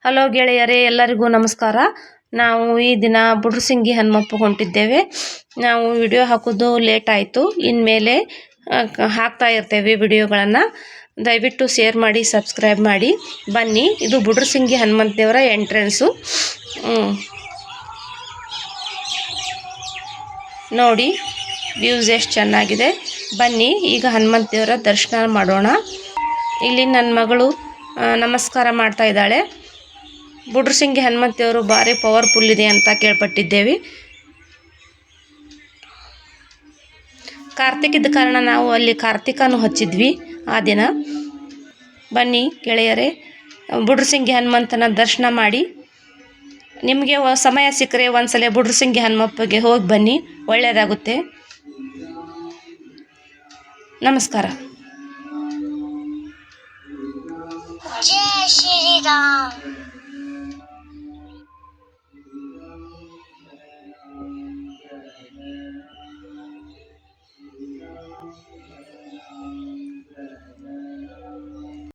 Hello ಗೆಳೆಯರೇ, ಎಲ್ಲರಿಗೂ ನಮಸ್ಕಾರ. ನಾವು ಈ ದಿನ ಬುಡ್ರಸಿಂಗಿ ಹನುಮಪ್ಪ ಹೊಂಟಿದ್ದೇವೆ. ನಾವು ವಿಡಿಯೋ ಹಾಕೋದು ಲೇಟ್ ಆಯಿತು. ಇನ್ಮೇಲೆ ಹಾಕ್ತಾ ಇರ್ತೇವೆ ವಿಡಿಯೋಗಳನ್ನು. ದಯವಿಟ್ಟು ಶೇರ್ ಮಾಡಿ, ಸಬ್ಸ್ಕ್ರೈಬ್ ಮಾಡಿ. ಬನ್ನಿ, ಇದು ಬುಡ್ರಸಿಂಗಿ ಹನುಮಂತ ದೇವರ ಎಂಟ್ರೆನ್ಸು. ನೋಡಿ ವ್ಯೂಸ್ ಎಷ್ಟು ಚೆನ್ನಾಗಿದೆ. ಬನ್ನಿ ಈಗ ಹನುಮಂತ ದೇವರ ದರ್ಶನ ಮಾಡೋಣ. ಇಲ್ಲಿ ನನ್ನ ಮಗಳು ನಮಸ್ಕಾರ ಮಾಡ್ತಾ ಇದ್ದಾಳೆ. ಬುಡ್ರಸಿಂಗಿ ಹನುಮಂತ ದೇವರು ಭಾರಿ ಪವರ್ಫುಲ್ ಇದೆ ಅಂತ ಕೇಳ್ಪಟ್ಟಿದ್ದೇವೆ. ಕಾರ್ತಿಕದ ಕಾರಣ ನಾವು ಅಲ್ಲಿ ಕಾರ್ತಿಕನೂ ಹಚ್ಚಿದ್ವಿ ಆ ದಿನ. ಬನ್ನಿ ಗೆಳೆಯರೇ, ಬುಡ್ರಸಿಂಗಿ ಹನುಮಂತನ ದರ್ಶನ ಮಾಡಿ. ನಿಮಗೆ ಸಮಯ ಸಿಕ್ಕರೆ ಒಂದ್ಸಲ ಬುಡ್ರಸಿಂಗಿ ಹನುಮಪ್ಪಗೆ ಹೋಗಿ ಬನ್ನಿ, ಒಳ್ಳೆಯದಾಗುತ್ತೆ. ನಮಸ್ಕಾರ. ಜೈ ಶ್ರೀರಾಮ್.